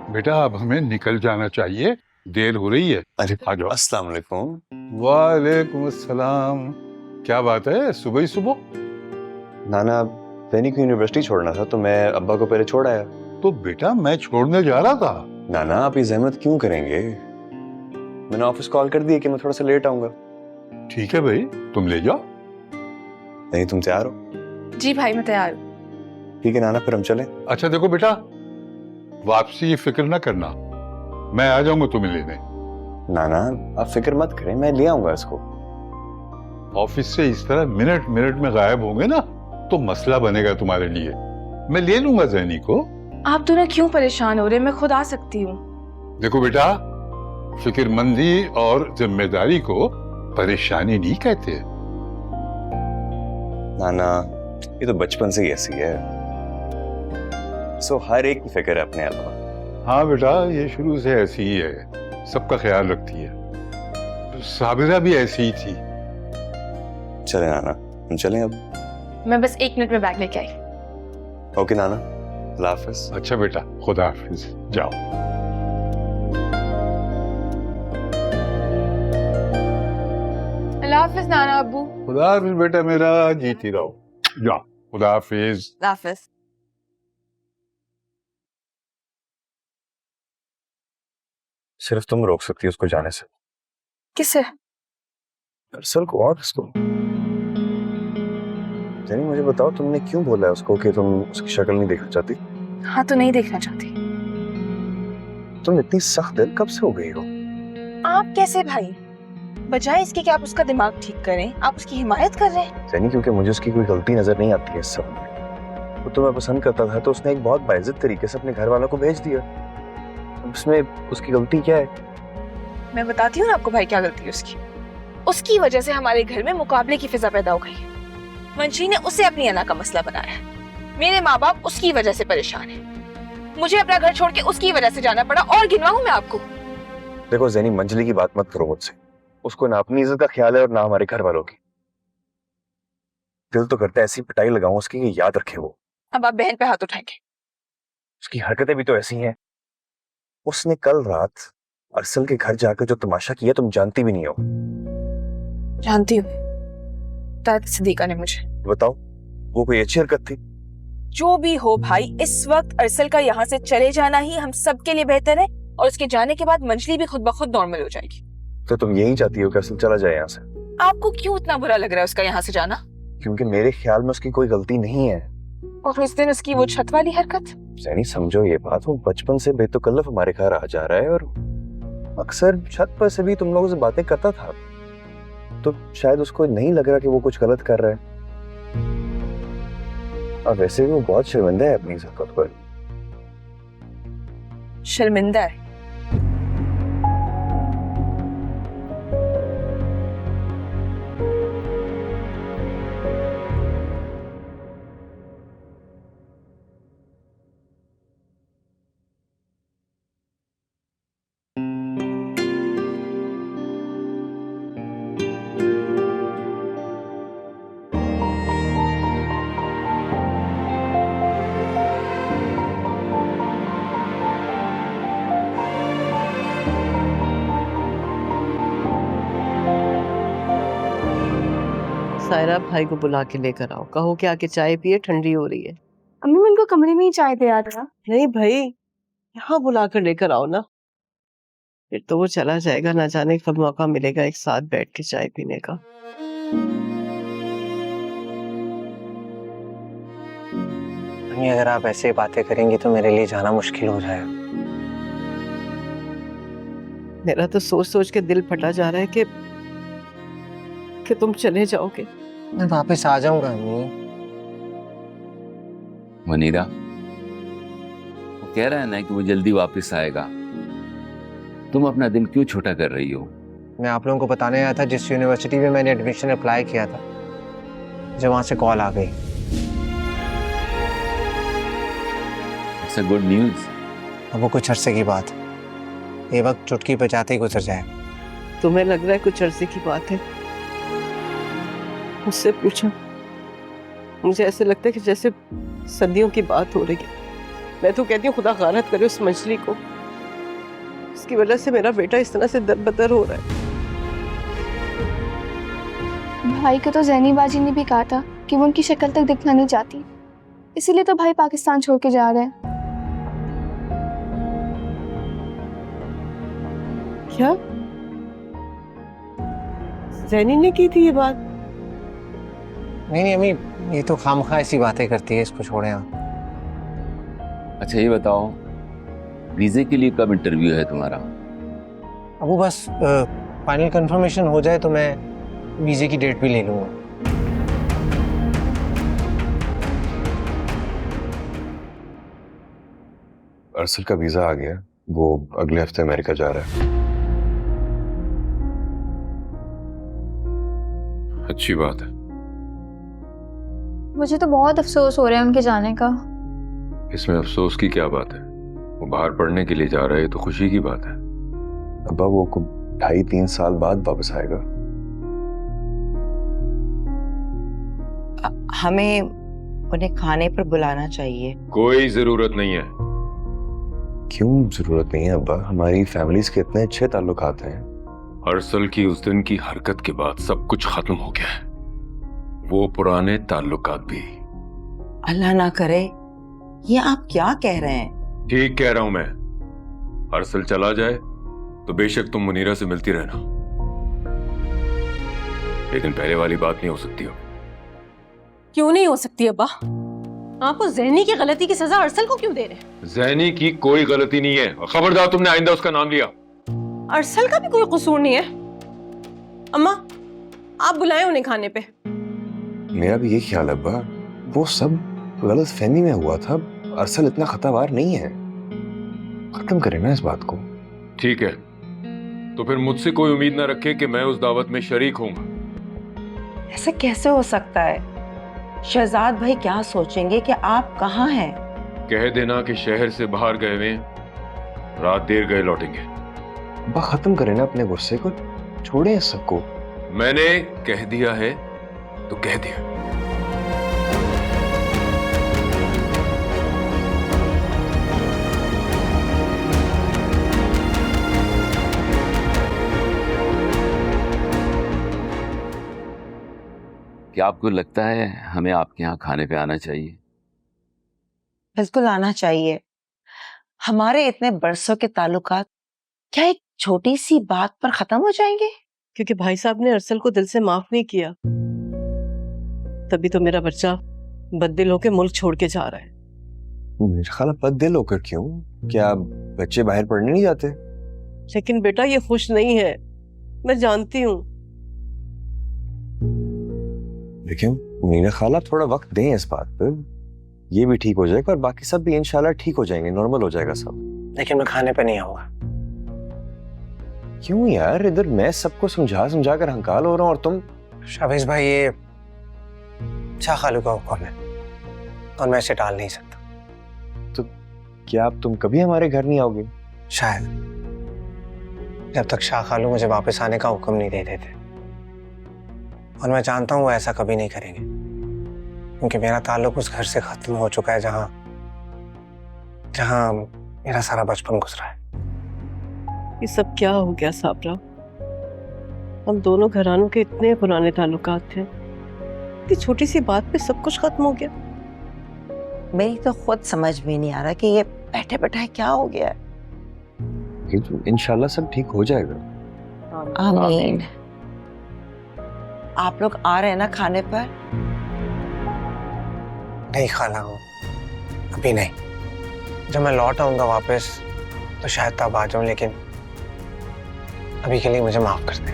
बेटा अब हमें निकल जाना चाहिए, देर हो रही है। अरे आ जाओ। अस्सलाम वालेकुम। वालेकुम अस्सलाम। क्या बात है सुबह ही सुबह? नाना, वेनी को यूनिवर्सिटी छोड़ना था तो मैं अब्बा को पहले छोड़ आया। तो बेटा मैं छोड़ने जा रहा था। नाना आप ये जहमत क्यों करेंगे? मैंने ऑफिस कॉल कर दिया कि मैं थोड़ा सा लेट आऊंगा। ठीक है भाई, तुम ले जाओ। नहीं, तुम तैयार हो? जी भाई मैं तैयार हूँ। ठीक है नाना, फिर हम चलें। अच्छा देखो बेटा, वापसी की फिक्र ना करना, मैं आ जाऊंगा तुम्हें लेने। नाना आप फिक्र मत करें, मैं ले आऊंगा इसको। ऑफिस से इस तरह मिनट मिनट में गायब होंगे ना तो मसला बनेगा तुम्हारे लिए। मैं ले लूंगा जैनी को। आप दोनों क्यों परेशान हो रहे हैं? मैं खुद आ सकती हूँ। देखो बेटा, फिक्रमंदी और जिम्मेदारी को परेशानी नहीं कहते। नाना ये तो बचपन से ही ऐसी है, हर एक की फिक्र है अपने अलावा। हाँ बेटा, ये शुरू से ऐसी ही है, सबका ख्याल रखती है। साबिरा भी ऐसी ही थी। चले नाना, हम चलें अब। मैं बस 1 मिनट में बैग लेके आई। ओके नाना, अल्लाह हाफिज। अच्छा बेटा, खुदा हाफिज, जाओ। अल्लाह हाफिज नाना अब्बू। खुदा हाफिज बेटा मेरा, जीती रहो। जाओ, खुदा हाफिज। अल्लाह हाफिज। सिर्फ तुम रोक सकती हो उसको जाने से। किसे? अरसल को और किसको? जैनी मुझे बताओ, तुमने क्यों बोला है उसको कि तुम उसकी शक्ल नहीं देखना चाहती? हाँ तो नहीं देखना चाहती। तुम इतनी सख्त दिल कब से हो गई हो? आप कैसे भाई? बजाय इसके कि आप उसका दिमाग ठीक करें, आप उसकी हिमायत कर रहे हैं। जैनी क्योंकि मुझे उसकी कोई गलती नजर नहीं आती है इस सब में। वो तुम्हें पसंद करता था तो उसने एक बहुत बाइज्जत तरीके से अपने घर वालों को भेज दिया। उसमें उसकी गलती क्या है? मैं बताती हूँ ना आपको भाई क्या गलती है उसकी। उसकी वजह से हमारे घर में मुकाबले की फिजा पैदा हो गई है। मंशी ने उसे अपनी अना का मसला बनाया है। मेरे माँ बाप उसकी वजह से परेशान है। मुझे अपना घर छोड़ के उसकी वजह से जाना पड़ा और गिनवाऊं मैं आपको? देखो जैनी, मंजली की बात मत करो मुझसे। उसको ना अपनी इज्जत का ख्याल है और ना हमारे घर वालों की। दिल तो करता है ऐसी पिटाई लगाऊं उसकी कि याद रखे वो। अब आप बहन पे हाथ उठाएंगे? उसकी हरकतें भी तो ऐसी हैं। उसने कल रात अरसल के घर जाकर जो तमाशा किया तुम जानती भी नहीं हो। जानती हूँ, तारक सिद्दीका ने मुझे। बताओ, वो कोई अच्छी हरकत थी? जो भी हो भाई, इस वक्त अरसल का यहाँ से चले जाना ही हम सबके लिए बेहतर है और उसके जाने के बाद मंजली भी खुद ब खुद नॉर्मल हो जाएगी। तो तुम यही चाहती हो कि अरसल चला जाए यहाँ से? आपको क्यों इतना बुरा लग रहा है उसका यहाँ से जाना? क्योंकि मेरे ख्याल में उसकी कोई गलती नहीं है। और उस दिन उसकी वो छत वाली हरकत। जैनी समझो ये बात, वो बचपन से बेतकल्लफ हमारे घर आ जा रहा है और अक्सर छत पर से भी तुम लोगों से baतें करता था, तो शायद उसको नहीं लग रहा कि वो कुछ गलत कर रहा है। और वैसे भी वो बहुत शर्मिंदा है अपनी इस हरकत पर। शर्मिंदा है? सायरा, भाई को बुला के लेकर आओ। कहो कि आके चाय पिए, ठंडी हो रही है। अम्मी मैं उनको कमरे में ही चाय तैयार था। नहीं भाई, यहाँ बुला कर लेकर आओ ना। फिर तो वो चला जाएगा, ना जाने कब मौका मिलेगा एक साथ बैठ के चाय पीने का। अगर आप ऐसे बातें करेंगी तो मेरे लिए जाना मुश्किल हो जाएगा। मेरा तो सोच सोच के दिल फटा जा रहा है कि तुम चले जाओगे। मैं वापस आ जाऊंगा अम्मी। मनीरा, वो कह रहा है ना कि वो जल्दी वापस आएगा। तुम अपना दिन क्यों छोटा कर रही हो? मैं आप लोगों को बताने आया था जिस यूनिवर्सिटी में मैंने एडमिशन अप्लाई किया था, जो वहां से कॉल आ गई। It's a good news. अब वो कुछ अरसे की बात है, ये वक्त चुटकी बजाते ही गुजर जाएगा। तुम्हें लग रहा है कुछ अरसे की बात है? मुझसे पूछो। मुझे ऐसे लगता है कि जैसे सदियों की बात हो रही है। मैं तो कहती हूँ खुदा गारत करे उस मंजली को। इसकी वजह से मेरा बेटा इस तरह से दरबदर हो रहा है। भाई को तो जैनी बाजी ने भी कहा था कि वो उनकी शक्ल तक दिखना नहीं चाहती, इसीलिए तो भाई पाकिस्तान छोड़ के जा रहे हैं। क्या जैनी ने की थी ये बात? नहीं अम्मी, ये तो खामखा ऐसी बातें करती है, इसको छोड़े आप। अच्छा ये बताओ, वीजे के लिए कब इंटरव्यू है तुम्हारा? अब वो बस फाइनल कंफर्मेशन हो जाए तो मैं वीजे की डेट भी ले लूंगा। अरसल का वीजा आ गया, वो अगले हफ्ते अमेरिका जा रहा है। अच्छी बात है। मुझे तो बहुत अफसोस हो रहा है उनके जाने का। इसमें अफसोस की क्या बात है? वो बाहर पढ़ने के लिए जा रहे हैं तो खुशी की बात है। अब्बा वो 2.5-3 साल बाद वापस आएगा। हमें उन्हें खाने पर बुलाना चाहिए। कोई जरूरत नहीं है। क्यों जरूरत नहीं है अब्बा? हमारी फैमिलीज के इतने अच्छे ताल्लुकात हैं। अरसल की उस दिन की हरकत के बाद सब कुछ खत्म हो गया है, वो पुराने ताल्लुकात भी। अल्लाह ना करे, ये आप क्या कह रहे हैं? ठीक कह रहा हूं मैं। अरसल चला जाए तो बेशक तुम मुनीरा से मिलती रहना, लेकिन पहले वाली बात नहीं हो सकती हो। क्यों नहीं हो सकती अब्बा? आप उस ज़हनी की गलती की सजा अरसल को क्यों दे रहे हैं? ज़हनी की कोई गलती नहीं है, खबरदार तुमने आइंदा उसका नाम लिया। अरसल का भी कोई कसूर नहीं है। अम्मा आप बुलाएं उन्हें खाने पे। मेरा भी ये ख्याल है अब्बा, वो सब गलत फहमी में हुआ था। अरसल इतना खतरनाक नहीं है, खत्म करें ना इस बात को। ठीक है, तो फिर मुझसे कोई उम्मीद ना रखे कि मैं उस दावत में शरीक होऊंगा। ऐसा कैसे हो सकता है? शहजाद भाई क्या सोचेंगे कि आप कहाँ हैं? कह देना कि शहर से बाहर गए हुए, रात देर गए लौटेंगे। अब्बा खत्म करें ना अपने गुस्से को, छोड़ें इस सबको। मैंने कह दिया है तो कह दिया। क्या आपको लगता है हमें आपके यहाँ खाने पे आना चाहिए? बिल्कुल आना चाहिए। हमारे इतने बरसों के ताल्लुकात क्या एक छोटी सी बात पर खत्म हो जाएंगे? क्योंकि भाई साहब ने अरसल को दिल से माफ नहीं किया, तभी तो मेरा बच्चा बददिल होके मुल्क छोड़ के जा रहा है। मेरा ख्याल बददिल होकर क्यों? क्या बच्चे बाहर पढ़ने नहीं जाते? लेकिन बेटा ये खुश नहीं है, मैं जानती हूँ। लेकिन मेरा ख्याल आप थोड़ा वक्त दें इस बात पर, ये भी ठीक हो जाएगा और बाकी सब भी इंशाल्लाह ठीक हो जाएंगे, नॉर्मल हो जाएगा सब। लेकिन मैं खाने पे नहीं आऊंगा। क्यों यार? इधर मैं सबको समझा कर हंकाल हो रहा हूँ और तुम। शाबिज भाई, ये शाह खालू का हुक्म है और मैं इसे टाल नहीं सकता। तो क्या अब तुम कभी हमारे घर नहीं आओगे? शायद, जब तक शाह खालू मुझे वापस आने का हुक्म नहीं दे देते। और मैं जानता हूँ वो ऐसा कभी नहीं करेंगे, क्योंकि मेरा ताल्लुक उस घर से खत्म हो चुका है जहां मेरा सारा बचपन गुजरा है। ये सब क्या हो गया साबरा? हम दोनों घरानों के इतने पुराने ताल्लुकात थे, इतनी छोटी सी बात पे सब कुछ खत्म हो गया। मेरी तो खुद समझ में नहीं आ रहा कि ये बैठे बैठाए क्या हो गया है। तो इंशाल्लाह सब ठीक हो जाएगा। आमीन। आप लोग आ रहे हैं ना खाने पर? नहीं खाला हूँ, अभी नहीं। जब मैं लौट आऊंगा वापस तो शायद तब आ जाऊं, लेकिन अभी के लिए मुझे माफ कर दें।